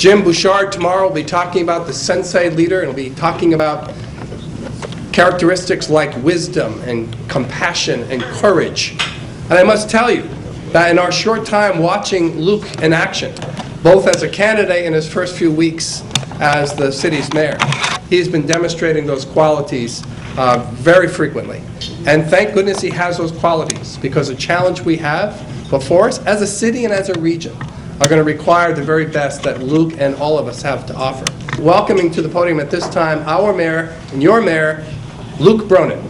Jim Bouchard tomorrow will be talking about the Sensei leader, and he'll be talking about characteristics like wisdom and compassion and courage. And I must tell you that in our short time watching Luke in action, both as a candidate in his first few weeks as the city's mayor, he's been demonstrating those qualities very frequently. And thank goodness he has those qualities, because the challenge we have before us as a city and as a region are going to require the very best that Luke and all of us have to offer. Welcoming to the podium at this time our mayor and your mayor, Luke Bronin.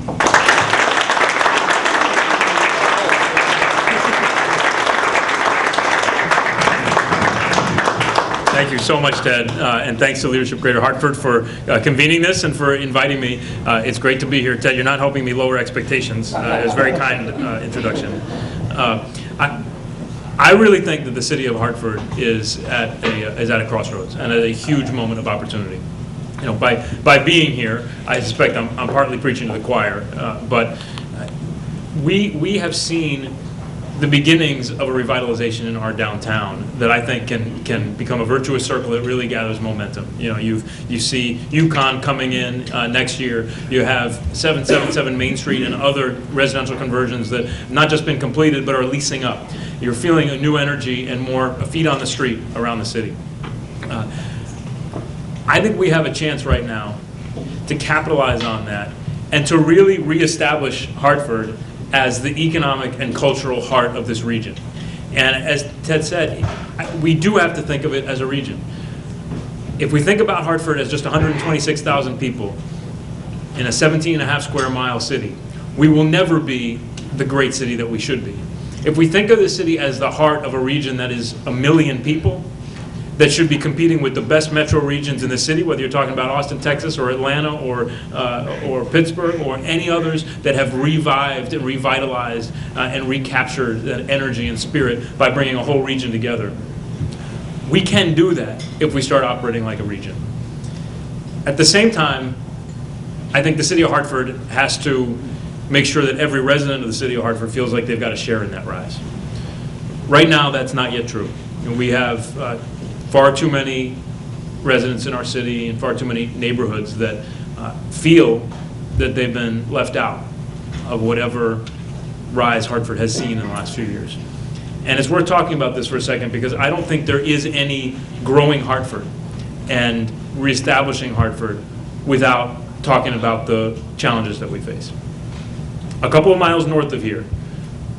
Thank you so much, Ted, and thanks to Leadership Greater Hartford for convening this and for inviting me. It's great to be here. Ted, you're not helping me lower expectations. It was a very kind introduction. I really think that the city of Hartford is at a crossroads and at a huge moment of opportunity. You know, by being here, I suspect I'm partly preaching to the choir, but we have seen the beginnings of a revitalization in our downtown that I think can become a virtuous circle that really gathers momentum. You know, you see UConn coming in next year. You have 777 Main Street and other residential conversions that have not just been completed but are leasing up. You're feeling a new energy and more feet on the street around the city. I think we have a chance right now to capitalize on that and to really reestablish Hartford as the economic and cultural heart of this region. And as Ted said, we do have to think of it as a region. If we think about Hartford as just 126,000 people in a 17.5 square mile city, we will never be the great city that we should be. If we think of the city as the heart of a region that is 1 million people, that should be competing with the best metro regions in the city, whether you're talking about Austin, Texas, or Atlanta, or Pittsburgh, or any others that have revived and revitalized and recaptured that energy and spirit by bringing a whole region together. We can do that if we start operating like a region. At the same time, I think the city of Hartford has to make sure that every resident of the city of Hartford feels like they've got a share in that rise. Right now, that's not yet true. And we have far too many residents in our city and far too many neighborhoods that feel that they've been left out of whatever rise Hartford has seen in the last few years. And it's worth talking about this for a second, because I don't think there is any growing Hartford and reestablishing Hartford without talking about the challenges that we face. A couple of miles north of here,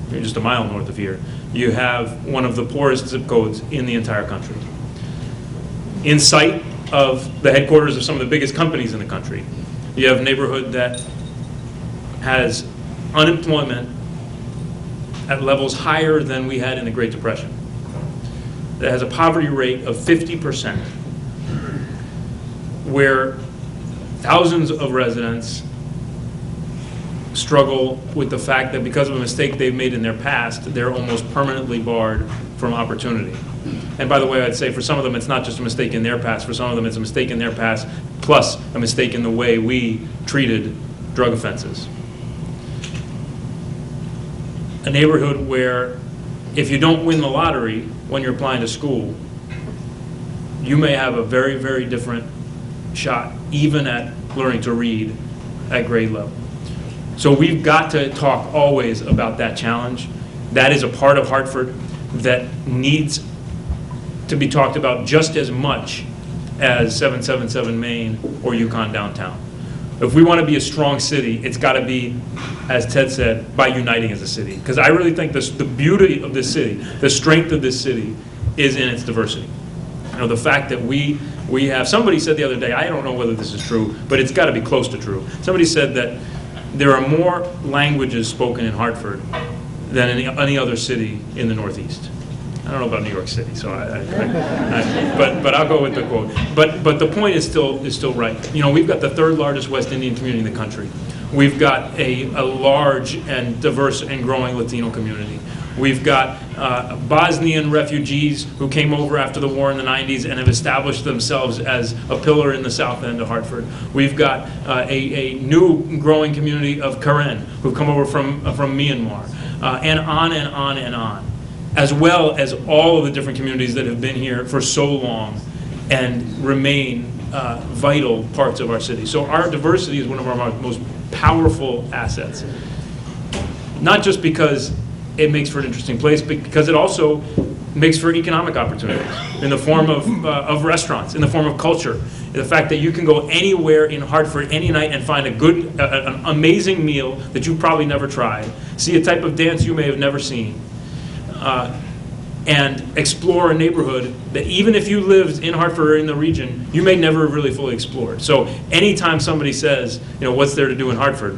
just a mile north of here, you have one of the poorest zip codes in the entire country. In sight of the headquarters of some of the biggest companies in the country, you have a neighborhood that has unemployment at levels higher than we had in the Great Depression, that has a poverty rate of 50%, where thousands of residents struggle with the fact that because of a mistake they've made in their past, they're almost permanently barred from opportunity. And by the way, I'd say for some of them, it's not just a mistake in their past. For some of them, it's a mistake in their past plus a mistake in the way we treated drug offenses. A neighborhood where if you don't win the lottery when you're applying to school, you may have a very, very different shot, even at learning to read at grade level. So we've got to talk always about that challenge. That is a part of Hartford that needs to be talked about just as much as 777 Main or UConn downtown. If we want to be a strong city, it's got to be, as Ted said, by uniting as a city. Because I really think the beauty of this city, the strength of this city, is in its diversity. You know, the fact that we have, somebody said the other day, I don't know whether this is true, but it's got to be close to true. Somebody said that there are more languages spoken in Hartford than in any other city in the Northeast. I don't know about New York City, so but I'll go with the quote. But the point is still right. You know, we've got the third largest West Indian community in the country. We've got a large and diverse and growing Latino community. We've got Bosnian refugees who came over after the war in the 90s and have established themselves as a pillar in the south end of Hartford. We've got a new growing community of Karen who've come over from Myanmar, and on and on and on, as well as all of the different communities that have been here for so long and remain vital parts of our city. So our diversity is one of our most powerful assets. Not just because it makes for an interesting place, but because it also makes for economic opportunities in the form of restaurants, in the form of culture. The fact that you can go anywhere in Hartford any night and find an amazing meal that you probably never tried, see a type of dance you may have never seen, and explore a neighborhood that even if you lived in Hartford or in the region, you may never have really fully explored. So anytime somebody says, what's there to do in Hartford,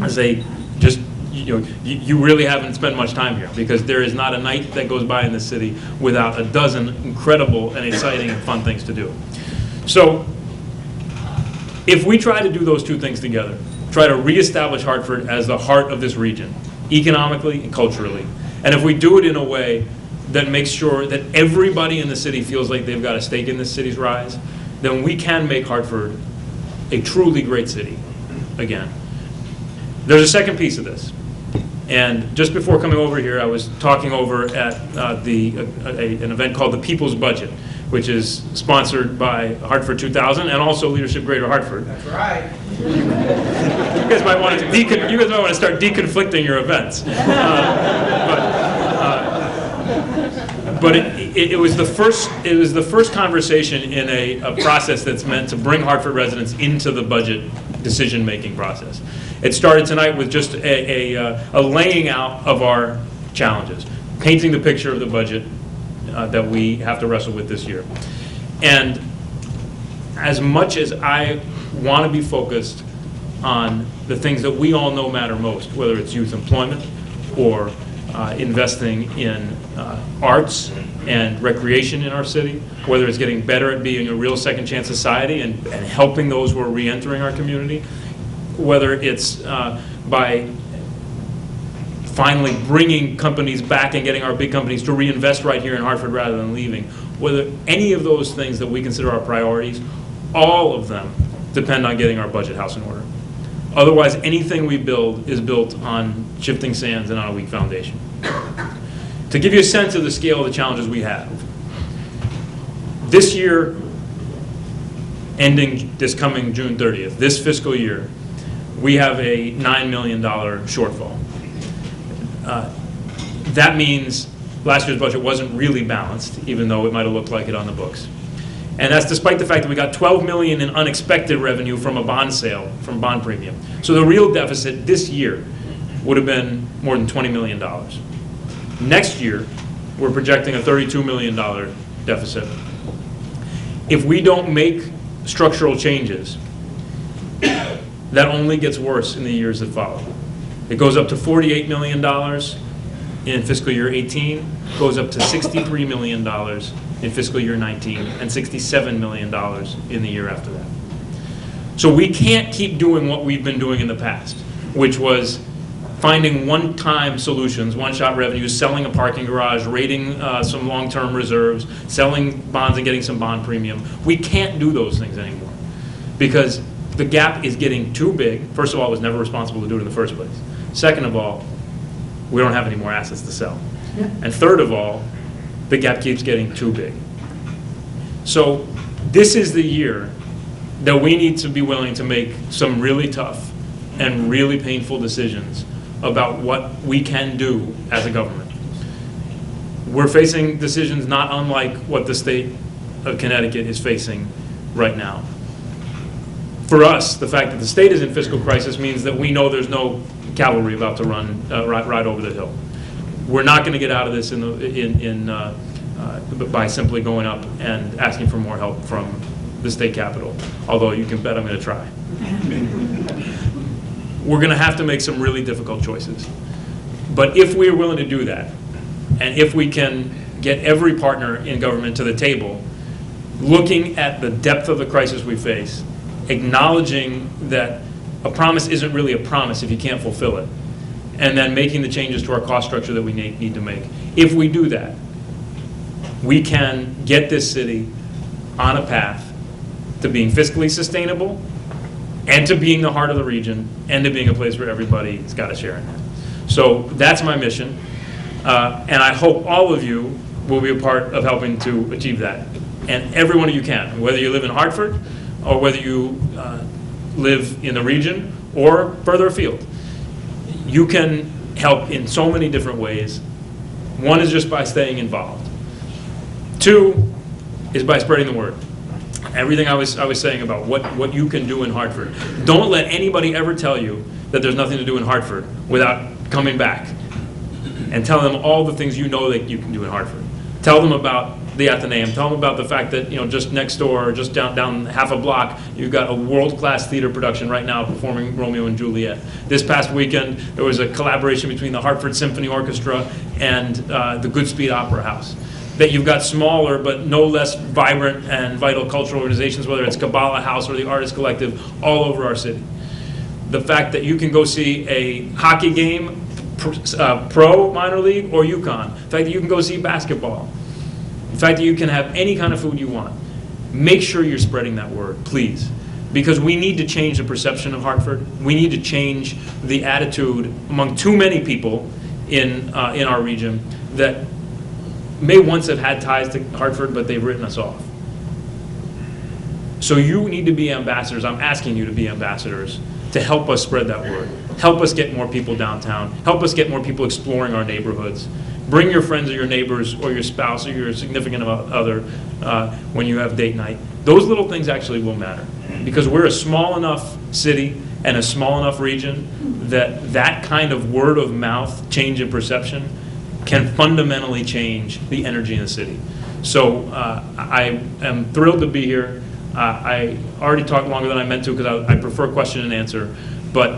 I say, just, you really haven't spent much time here, because there is not a night that goes by in this city without a dozen incredible and exciting and fun things to do. So if we try to do those two things together, try to reestablish Hartford as the heart of this region, economically and culturally, and if we do it in a way that makes sure that everybody in the city feels like they've got a stake in this city's rise, then we can make Hartford a truly great city again. There's a second piece of this. And just before coming over here, I was talking over at an event called the People's Budget, which is sponsored by Hartford 2000 and also Leadership Greater Hartford. That's right. You guys might want to start deconflicting your events. But it was the first conversation in a process that's meant to bring Hartford residents into the budget decision-making process. It started tonight with just a laying out of our challenges, painting the picture of the budget that we have to wrestle with this year. And as much as I want to be focused on the things that we all know matter most, whether it's youth employment or investing in arts and recreation in our city, whether it's getting better at being a real second chance society and helping those who are re-entering our community, whether it's by finally bringing companies back and getting our big companies to reinvest right here in Hartford rather than leaving, whether any of those things that we consider our priorities, all of them depend on getting our budget house in order. Otherwise, anything we build is built on shifting sands and on a weak foundation. To give you a sense of the scale of the challenges we have, this year, ending this coming June 30th, this fiscal year, we have a $9 million shortfall. That means last year's budget wasn't really balanced, even though it might have looked like it on the books. And that's despite the fact that we got $12 million in unexpected revenue from a bond sale, from bond premium. So the real deficit this year would have been more than $20 million. Next year, we're projecting a $32 million deficit. If we don't make structural changes, that only gets worse in the years that follow. It goes up to $48 million in fiscal year 18, goes up to $63 million in fiscal year 19, and $67 million in the year after that. So we can't keep doing what we've been doing in the past, which was finding one-time solutions, one-shot revenues, selling a parking garage, raiding some long-term reserves, selling bonds and getting some bond premium. We can't do those things anymore because the gap is getting too big. First of all, I was never responsible to do it in the first place. Second of all, we don't have any more assets to sell. And third of all, the gap keeps getting too big. So this is the year that we need to be willing to make some really tough and really painful decisions about what we can do as a government. We're facing decisions not unlike what the state of Connecticut is facing right now. For us, the fact that the state is in fiscal crisis means that we know there's no cavalry about to run right over the hill. We're not going to get out of this by simply going up and asking for more help from the state capitol, although you can bet I'm going to try. We're going to have to make some really difficult choices. But if we are willing to do that, and if we can get every partner in government to the table, looking at the depth of the crisis we face, acknowledging that a promise isn't really a promise if you can't fulfill it, and then making the changes to our cost structure that we need to make. If we do that, we can get this city on a path to being fiscally sustainable and to being the heart of the region and to being a place where everybody's got a share in that. So that's my mission, and I hope all of you will be a part of helping to achieve that And every one of you can, whether you live in Hartford or whether you live in the region or further afield. You can help in so many different ways. One is just by staying involved. Two is by spreading the word. Everything I was saying about what you can do in Hartford. Don't let anybody ever tell you that there's nothing to do in Hartford without coming back and telling them all the things you know that you can do in Hartford. Tell them about the Athenaeum. Tell them about the fact that, just next door, just down half a block, you've got a world-class theater production right now performing Romeo and Juliet. This past weekend, there was a collaboration between the Hartford Symphony Orchestra and the Goodspeed Opera House. That you've got smaller but no less vibrant and vital cultural organizations, whether it's Kabbalah House or the Artist Collective, all over our city. The fact that you can go see a hockey game, pro, minor league, or UConn. The fact that you can go see basketball. The fact that you can have any kind of food you want. Make sure you're spreading that word, please. Because we need to change the perception of Hartford. We need to change the attitude among too many people in our region that may once have had ties to Hartford, but they've written us off. So you need to be ambassadors. I'm asking you to be ambassadors to help us spread that word. Help us get more people downtown. Help us get more people exploring our neighborhoods. Bring your friends or your neighbors or your spouse or your significant other when you have date night. Those little things actually will matter because we're a small enough city and a small enough region that kind of word of mouth change in perception can fundamentally change the energy in the city. So I am thrilled to be here. I already talked longer than I meant to because I prefer question and answer, but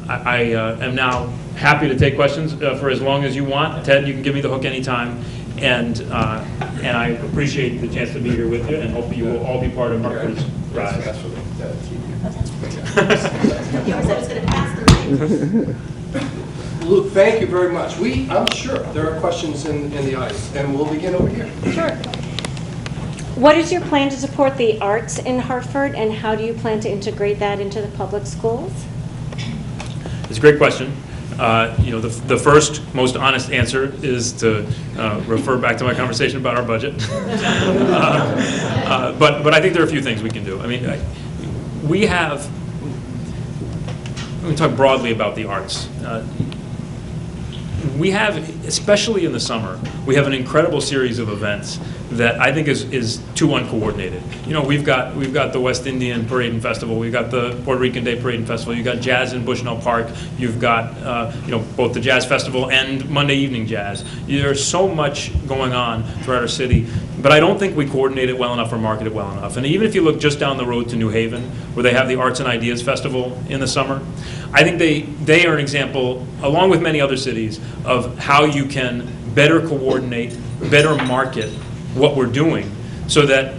I am now happy to take questions for as long as you want. Ted, you can give me the hook anytime, and I appreciate the chance to be here with you, and hope you will all be part of Hartford's rise. Luke, thank you very much. I'm sure there are questions in the audience, and we'll begin over here. Sure. What is your plan to support the arts in Hartford, and how do you plan to integrate that into the public schools? It's a great question. The first, most honest answer is to refer back to my conversation about our budget. But I think there are a few things we can do. I mean, let me talk broadly about the arts. We have, especially in the summer, we have an incredible series of events that I think is too uncoordinated. We've got the West Indian Parade and Festival, we've got the Puerto Rican Day Parade and Festival, you've got jazz in Bushnell Park, you've got both the Jazz Festival and Monday Evening Jazz. There's so much going on throughout our city, but I don't think we coordinate it well enough or market it well enough. And even if you look just down the road to New Haven, where they have the Arts and Ideas Festival in the summer, I think they are an example, along with many other cities, of how you can better coordinate, better market what we're doing so that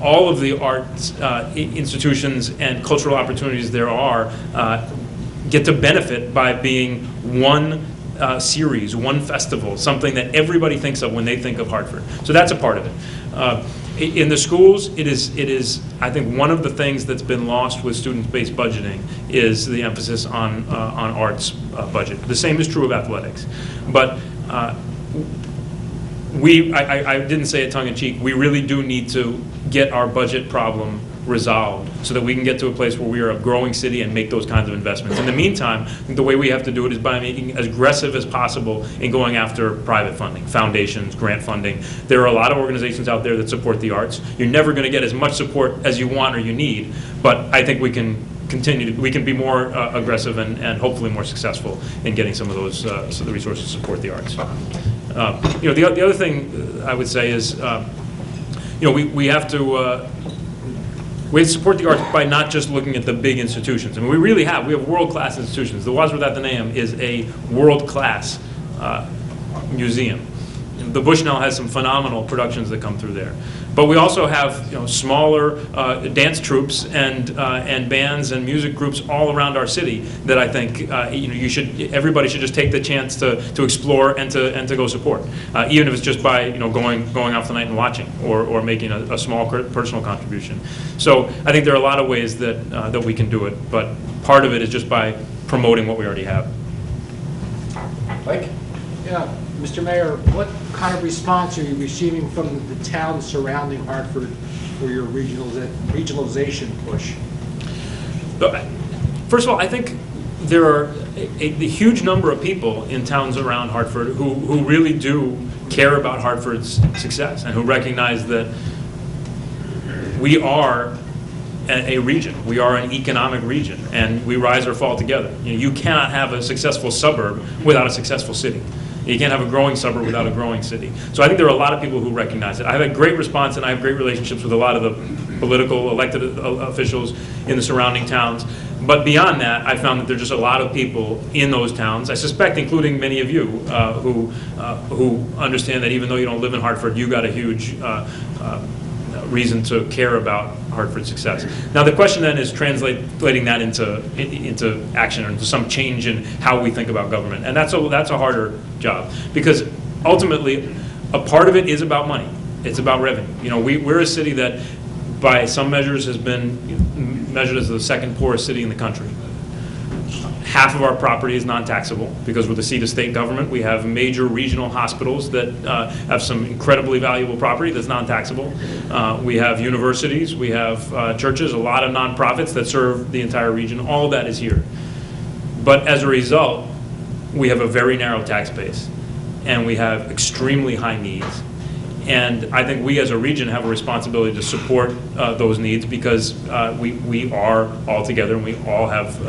all of the arts institutions and cultural opportunities there are get to benefit by being one series, one festival, something that everybody thinks of when they think of Hartford. So that's a part of it. In the schools, it is I think one of the things that's been lost with student-based budgeting is the emphasis on arts budget. The same is true of athletics. But I didn't say it tongue-in-cheek, we really do need to get our budget problem resolved so that we can get to a place where we are a growing city and make those kinds of investments. In the meantime, I think the way we have to do it is by making as aggressive as possible in going after private funding, foundations, grant funding. There are a lot of organizations out there that support the arts. You're never going to get as much support as you want or you need, but I think we can we can be more aggressive and hopefully more successful in getting some of those the resources to support the arts. The other thing I would say is, we have to support the arts by not just looking at the big institutions. I mean, we have world-class institutions. The Wadsworth Athenaeum is a world-class museum. The Bushnell has some phenomenal productions that come through there. But we also have smaller dance troupes and bands and music groups all around our city that I think everybody should just take the chance to explore and to go support, even if it's just by going out for the night and watching or making a small personal contribution. So I think there are a lot of ways that we can do it, but part of it is just by promoting what we already have. Mike? Yeah. Mr. Mayor, what kind of response are you receiving from the towns surrounding Hartford for your regionalization push? First of all, I think there are a huge number of people in towns around Hartford who really do care about Hartford's success and who recognize that we are a region. We are an economic region, and we rise or fall together. You cannot have a successful suburb without a successful city. You can't have a growing suburb without a growing city. So I think there are a lot of people who recognize it. I've had great response, and I have great relationships with a lot of the political elected officials in the surrounding towns. But beyond that, I found that there's just a lot of people in those towns, I suspect including many of you, who understand that even though you don't live in Hartford, you got a huge reason to care about Hartford's success. Now the question then is translating that into action or into some change in how we think about government, and that's a harder job, because ultimately a part of it is about money. It's about revenue. We're a city that by some measures has been measured as the second poorest city in the country. Half of our property is non-taxable because we're the seat of state government. We have major regional hospitals that have some incredibly valuable property that's non-taxable. We have universities, we have churches, a lot of nonprofits that serve the entire region. All of that is here. But as a result, we have a very narrow tax base, and we have extremely high needs. And I think we as a region have a responsibility to support those needs, because we are all together and we all have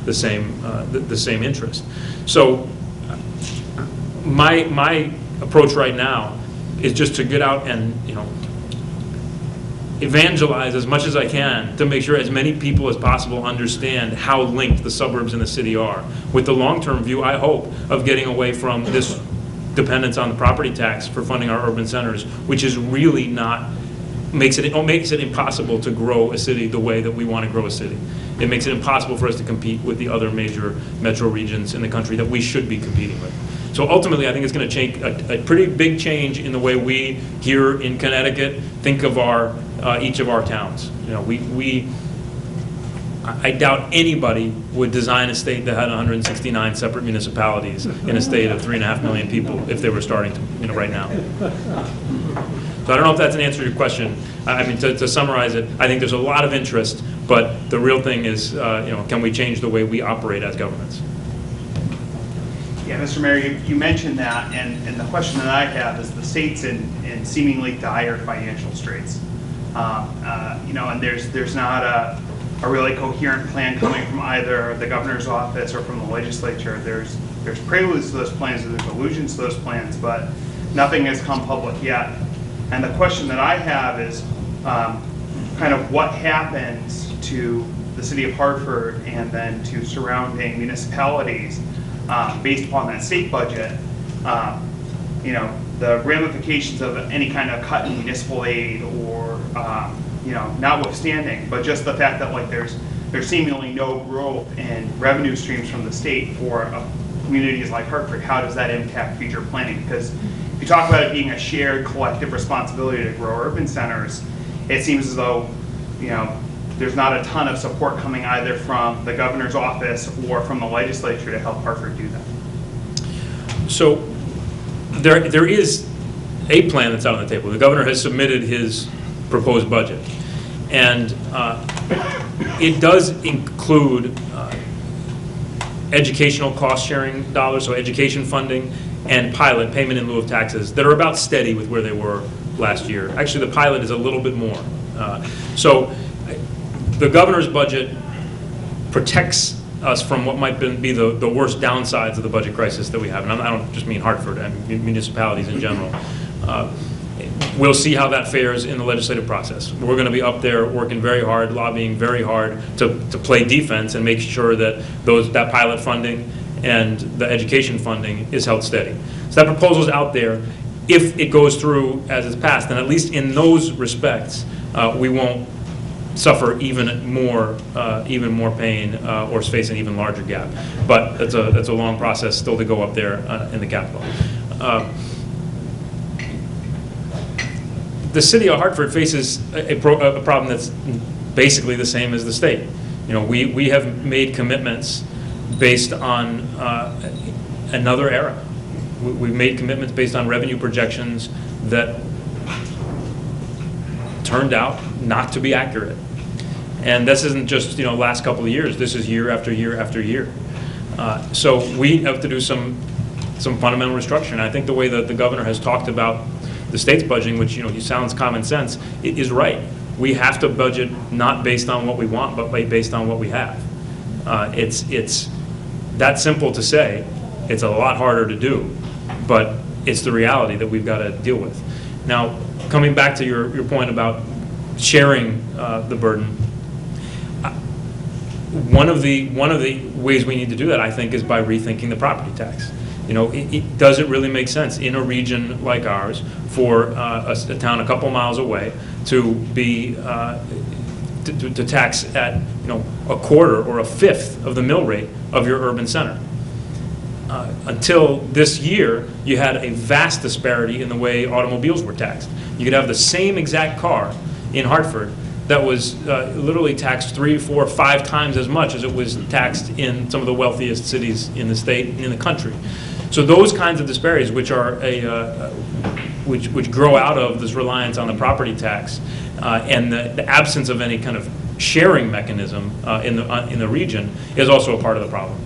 the same interest. So my approach right now is just to get out and evangelize as much as I can to make sure as many people as possible understand how linked the suburbs and the city are, with the long-term view, I hope, of getting away from this dependence on the property tax for funding our urban centers, which is really makes it impossible to grow a city the way that we want to grow a city. It makes it impossible for us to compete with the other major metro regions in the country that we should be competing with. So ultimately, I think it's going to change a pretty big change in the way we here in Connecticut think of each of our towns. I doubt anybody would design a state that had 169 separate municipalities in a state of 3.5 million people if they were starting to, right now. So I don't know if that's an answer to your question. I mean, to summarize it, I think there's a lot of interest, but the real thing is, can we change the way we operate as governments? Yeah, Mr. Mayor, you mentioned that, and the question that I have is the state's in seemingly dire financial straits. And there's not a really coherent plan coming from either the governor's office or from the legislature. There's preludes to those plans, there's allusions to those plans, but nothing has come public yet. And the question that I have is kind of what happens to the city of Hartford and then to surrounding municipalities based upon that state budget. The ramifications of any kind of cut in municipal aid or notwithstanding, but just the fact that there's seemingly no growth in revenue streams from the state for communities like Hartford. How does that impact future planning? Because if you talk about it being a shared collective responsibility to grow urban centers, it seems as though there's not a ton of support coming either from the governor's office or from the legislature to help Hartford do that. So there is a plan that's out on the table. The governor has submitted his proposed budget, and it does include educational cost sharing dollars, so education funding and pilot payment in lieu of taxes that are about steady with where they were last year. Actually, the pilot is a little bit more. So the governor's budget protects us from what might be the worst downsides of the budget crisis that we have. And I don't just mean Hartford, I mean municipalities in general. We'll see how that fares in the legislative process. We're going to be up there working very hard, lobbying very hard to play defense and make sure that that pilot funding and the education funding is held steady. So that proposal's out there. If it goes through as it's passed, then at least in those respects, we won't suffer even more pain or face an even larger gap. But that's a long process still to go up there in the Capitol. The city of Hartford faces a problem that's basically the same as the state. We have made commitments based on another era. We've made commitments based on revenue projections that turned out not to be accurate. And this isn't just, last couple of years. This is year after year after year. So we have to do some fundamental restructuring. I think the way that the governor has talked about the state's budgeting, which, he sounds common sense, is right. We have to budget not based on what we want, but based on what we have. It's that simple to say. It's a lot harder to do, but it's the reality that we've got to deal with. Now, coming back to your point about sharing the burden, one of the ways we need to do that, I think, is by rethinking the property tax. Does it really make sense in a region like ours for a town a couple miles away to be to tax at a quarter or a fifth of the mill rate of your urban center? Until this year, you had a vast disparity in the way automobiles were taxed. You could have the same exact car in Hartford that was literally taxed 3, 4, 5 times as much as it was taxed in some of the wealthiest cities in the state and in the country. So those kinds of disparities, which are which grow out of this reliance on the property tax and the absence of any kind of sharing mechanism in the region, is also a part of the problem.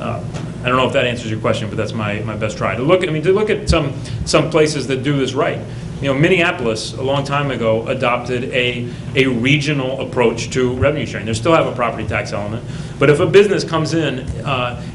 I don't know if that answers your question, but that's my best try. To look at some places that do this right. Minneapolis, a long time ago, adopted a regional approach to revenue sharing. They still have a property tax element, but if a business comes in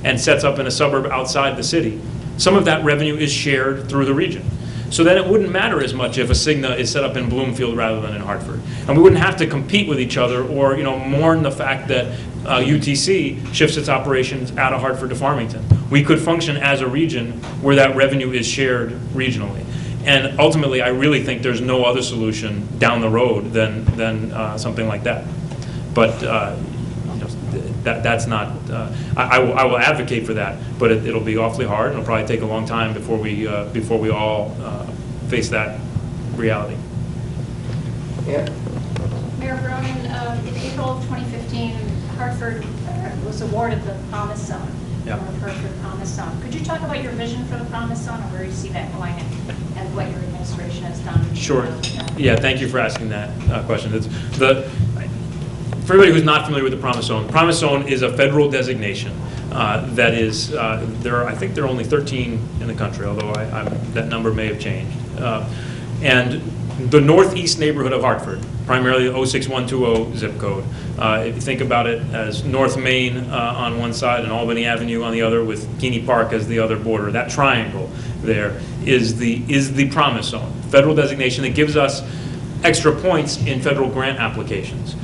and sets up in a suburb outside the city, some of that revenue is shared through the region. So then it wouldn't matter as much if a Cigna is set up in Bloomfield rather than in Hartford. And we wouldn't have to compete with each other or mourn the fact that UTC shifts its operations out of Hartford to Farmington. We could function as a region where that revenue is shared regionally. And ultimately, I really think there's no other solution down the road than something like that. But that's not. I will advocate for that, but it'll be awfully hard. It'll probably take a long time before we all face that reality. Yeah. Mayor Bronin, in April of 2015, Hartford was awarded the Promise Zone. Yeah. Hartford Promise Zone. Could you talk about your vision for the Promise Zone and where you see that going and what your administration has done? Sure. Yeah, thank you for asking that question. For everybody who's not familiar with the Promise Zone is a federal designation that is, I think there are only 13 in the country, although that number may have changed. And the northeast neighborhood of Hartford, primarily the 06120 zip code. If you think about it as North Main on one side and Albany Avenue on the other, with Keeney Park as the other border, that triangle there is the Promise Zone, federal designation that gives us extra points in federal grant applications.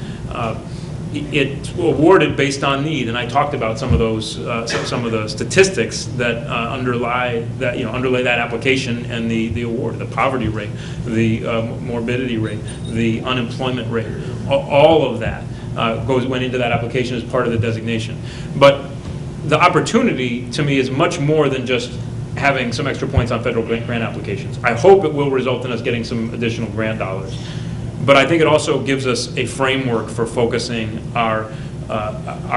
It's awarded based on need, and I talked about some of those, some of the statistics that underlay that application and the award, the poverty rate, the morbidity rate, the unemployment rate, all of that went into that application as part of the designation. But the opportunity to me is much more than just having some extra points on federal grant applications. I hope it will result in us getting some additional grant dollars. But I think it also gives us a framework for focusing our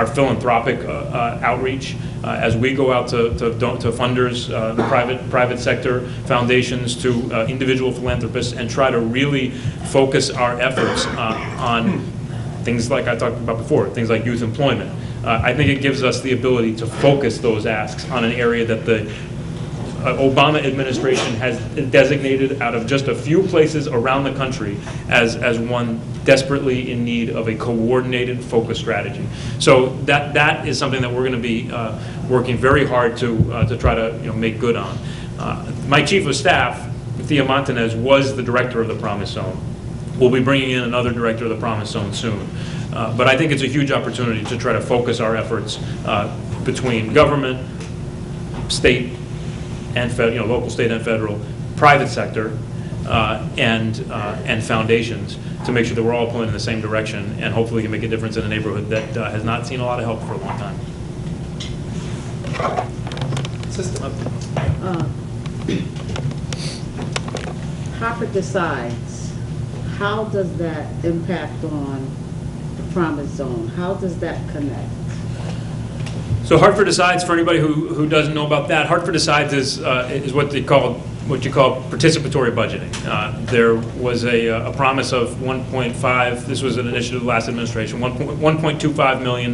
philanthropic outreach as we go out to funders, the private sector, foundations, to individual philanthropists, and try to really focus our efforts on things like I talked about before, things like youth employment. I think it gives us the ability to focus those asks on an area that the Obama administration has designated out of just a few places around the country as one desperately in need of a coordinated focus strategy. So that is something that we're going to be working very hard to try to make good on. My chief of staff, Thea Montanez, was the director of the Promise Zone. We'll be bringing in another director of the Promise Zone soon. But I think it's a huge opportunity to try to focus our efforts between government, state, and local, state, and federal, private sector, and foundations, to make sure that we're all pulling in the same direction, and hopefully can make a difference in a neighborhood that has not seen a lot of help for a long time. Hartford decides. How does that impact on the Promise Zone? How does that connect? So Hartford Decides, for anybody who doesn't know about that, Hartford Decides is what you call participatory budgeting. There was a promise of 1.5. This was an initiative of the last administration. $1.25 million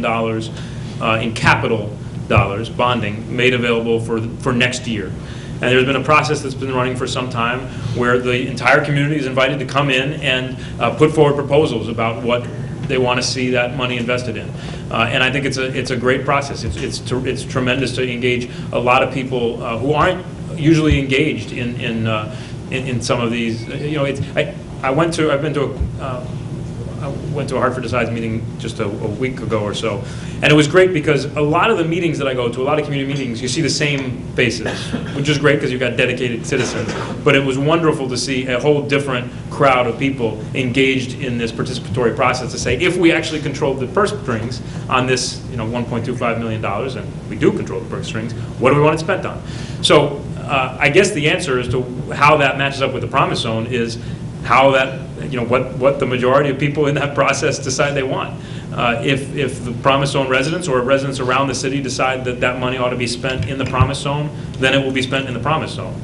in capital dollars bonding made available for next year. And there's been a process that's been running for some time where the entire community is invited to come in and put forward proposals about what they want to see that money invested in. And I think it's a great process. It's tremendous to engage a lot of people who aren't usually engaged in some of these. You know, I went to a Hartford Decides meeting just a week ago or so, and it was great because a lot of the meetings that I go to, a lot of community meetings, you see the same faces, which is great because you've got dedicated citizens. But it was wonderful to see a whole different crowd of people engaged in this participatory process to say, if we actually controlled the purse strings on this, $1.25 million, and we do control the purse strings, what do we want it spent on? So I guess the answer as to how that matches up with the Promise Zone is how that, what the majority of people in that process decide they want. If the Promise Zone residents or residents around the city decide that money ought to be spent in the Promise Zone, then it will be spent in the Promise Zone.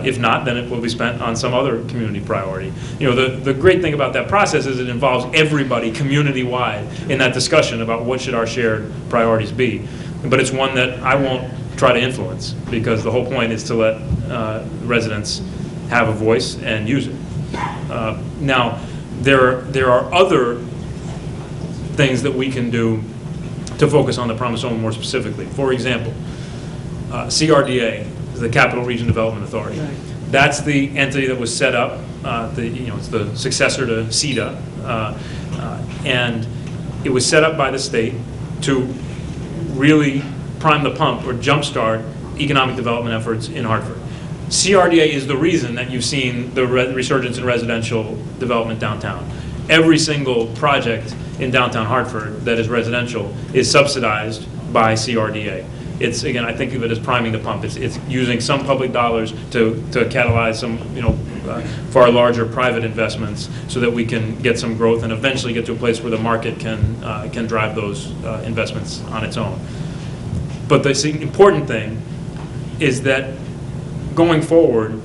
If not, then it will be spent on some other community priority. The great thing about that process is it involves everybody community-wide in that discussion about what should our shared priorities be. But it's one that I won't try to influence, because the whole point is to let residents have a voice and use it. Now, there are other things that we can do to focus on the Promise Zone more specifically. For example, CRDA is the Capital Region Development Authority. Right. That's the entity that was set up. It's the successor to CEDA, and it was set up by the state to really prime the pump or jumpstart economic development efforts in Hartford. CRDA is the reason that you've seen the resurgence in residential development downtown. Every single project in downtown Hartford that is residential is subsidized by CRDA. It's, again, I think of it as priming the pump. It's using some public dollars to catalyze some, far larger private investments so that we can get some growth and eventually get to a place where the market can drive those investments on its own. But the important thing is that going forward,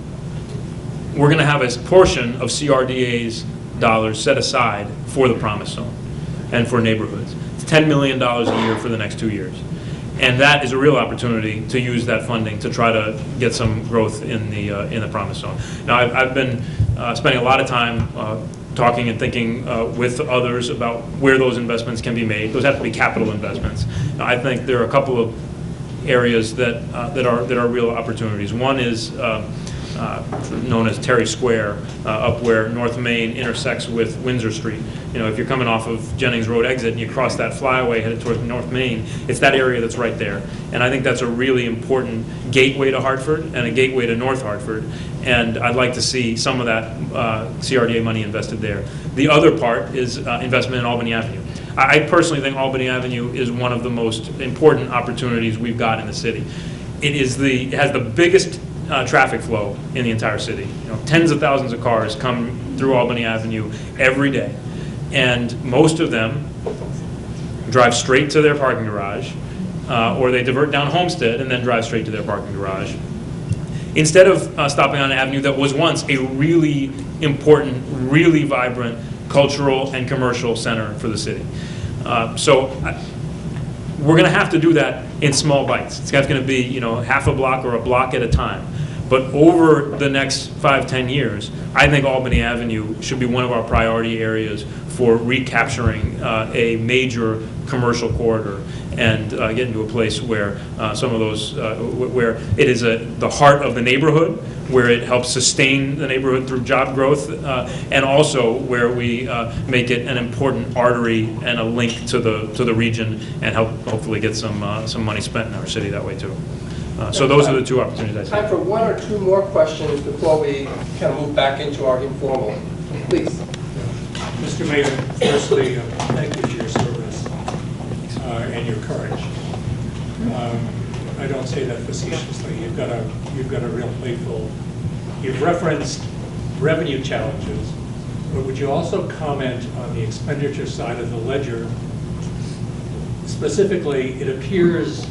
we're going to have a portion of CRDA's dollars set aside for the Promise Zone and for neighborhoods. It's $10 million a year for the next 2 years. And that is a real opportunity to use that funding to try to get some growth in the Promise Zone. Now, I've been spending a lot of time talking and thinking with others about where those investments can be made. Those have to be capital investments. Now, I think there are a couple of areas that are real opportunities. One is known as Terry Square, up where North Main intersects with Windsor Street. If you're coming off of Jennings Road exit and you cross that flyaway headed towards North Main, it's that area that's right there. And I think that's a really important gateway to Hartford and a gateway to North Hartford. And I'd like to see some of that CRDA money invested there. The other part is investment in Albany Avenue. I personally think Albany Avenue is one of the most important opportunities we've got in the city. It has the biggest traffic flow in the entire city. Tens of thousands of cars come through Albany Avenue every day, and most of them drive straight to their parking garage, or they divert down Homestead and then drive straight to their parking garage, instead of stopping on an avenue that was once a really important, really vibrant cultural and commercial center for the city. So we're going to have to do that in small bites. It's going to be, half a block or a block at a time. But over the next 5-10 years, I think Albany Avenue should be one of our priority areas for recapturing a major commercial corridor and getting to a place where some of those, where it is the heart of the neighborhood, where it helps sustain the neighborhood through job growth, and also where we make it an important artery and a link to the region, and help hopefully get some money spent in our city that way too. So those are the two opportunities I see. Time for one or two more questions before we kind of move back into our informal. Please. Mr. Mayor, firstly, thank you for your service and your courage. I don't say that facetiously. You've got a real playful. You've referenced revenue challenges, but would you also comment on the expenditure side of the ledger? Specifically, it appears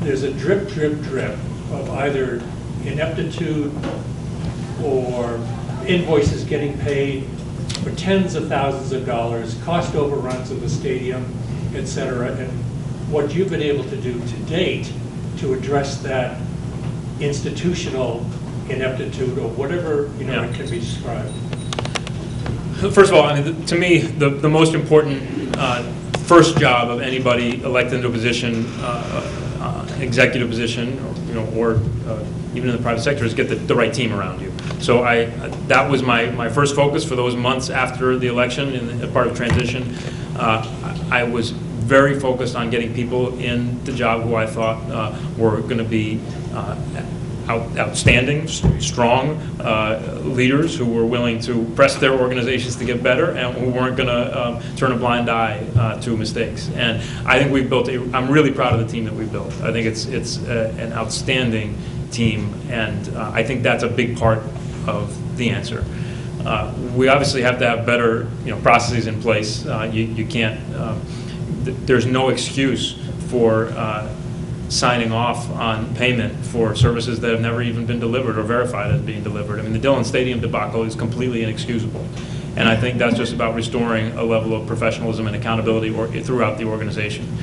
there's a drip, drip, drip of either ineptitude or invoices getting paid for tens of thousands of dollars, cost overruns of the stadium, et cetera, and what you've been able to do to date to address that institutional ineptitude or whatever, it can be described. First of all, I mean, to me, the most important first job of anybody elected into a position, executive position, or even in the private sector, is get the right team around you. So that was my first focus for those months after the election and a part of transition. I was very focused on getting people in the job who I thought were going to be outstanding, strong leaders who were willing to press their organizations to get better and who weren't going to turn a blind eye to mistakes. And I think we've built I'm really proud of the team that we've built. I think it's an outstanding team, and I think that's a big part of the answer. We obviously have to have better processes in place. You can't, there's no excuse for signing off on payment for services that have never even been delivered or verified as being delivered. I mean, the Dillon Stadium debacle is completely inexcusable. And I think that's just about restoring a level of professionalism and accountability throughout the organization.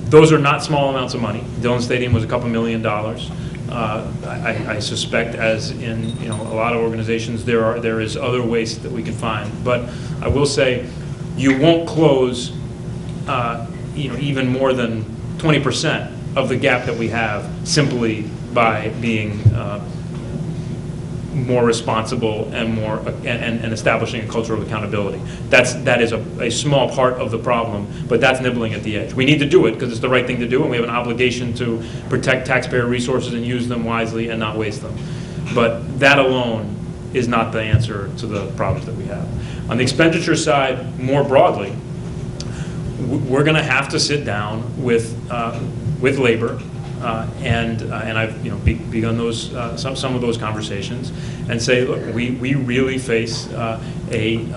Those are not small amounts of money. Dillon Stadium was a couple $1 million. I suspect, as in a lot of organizations, there is other ways that we can find. But I will say, you won't close even more than 20% of the gap that we have simply by being more responsible and more and establishing a culture of accountability. That is a small part of the problem, but that's nibbling at the edge. We need to do it because it's the right thing to do, and we have an obligation to protect taxpayer resources and use them wisely and not waste them. But that alone is not the answer to the problems that we have. On the expenditure side, more broadly, we're going to have to sit down with labor, and I've begun those some of those conversations, and say, look, we really face a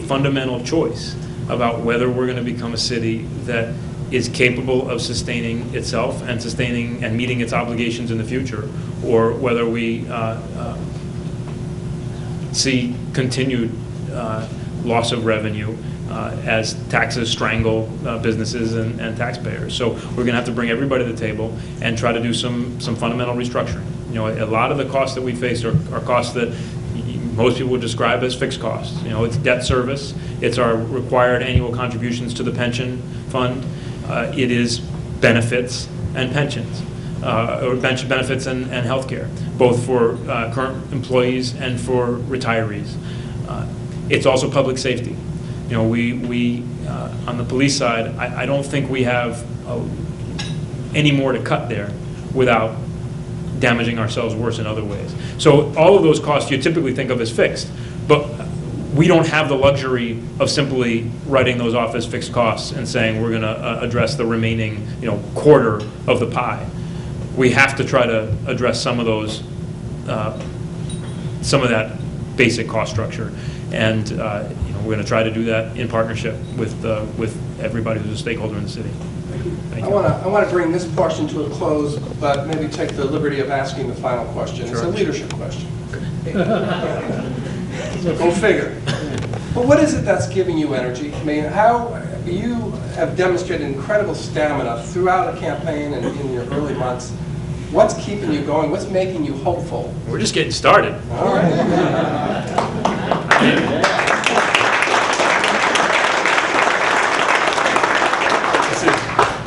fundamental choice about whether we're going to become a city that is capable of sustaining itself and meeting its obligations in the future, or whether we see continued loss of revenue as taxes strangle businesses and taxpayers. So we're going to have to bring everybody to the table and try to do some fundamental restructuring. A lot of the costs that we face are costs that most people would describe as fixed costs. It's debt service, it's our required annual contributions to the pension fund, it is benefits and pensions, or benefits and health care, both for current employees and for retirees. It's also public safety. We on the police side, I don't think we have any more to cut there without damaging ourselves worse in other ways. So all of those costs you typically think of as fixed, but we don't have the luxury of simply writing those off as fixed costs and saying we're going to address the remaining quarter of the pie. We have to try to address some of those, some of that basic cost structure, and we're going to try to do that in partnership with everybody who's a stakeholder in the city. Thank you. I want to bring this portion to a close, but maybe take the liberty of asking the final question. Sure. It's a leadership question. Go figure. But what is it that's giving you energy? I mean, how you have demonstrated incredible stamina throughout a campaign and in your early months. What's keeping you going? What's making you hopeful? We're just getting started. All right.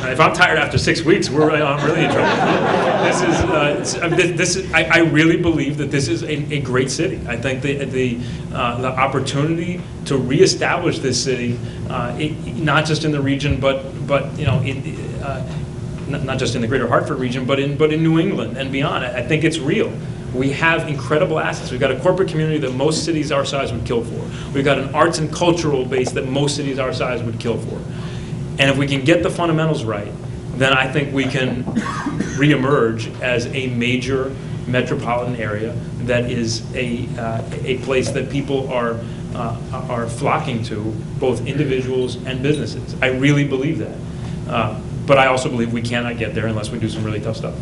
If I'm tired after 6 weeks, I'm really in trouble. I really believe that this is a great city. I think the opportunity to reestablish this city, not just in the region, but not just in the greater Hartford region, but in New England and beyond. I think it's real. We have incredible assets. We've got a corporate community that most cities our size would kill for. We've got an arts and cultural base that most cities our size would kill for. And if we can get the fundamentals right, then I think we can reemerge as a major metropolitan area that is a place that people are flocking to, both individuals and businesses. I really believe that. But I also believe we cannot get there unless we do some really tough stuff.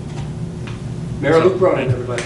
Mayor Luke Cronin, everybody.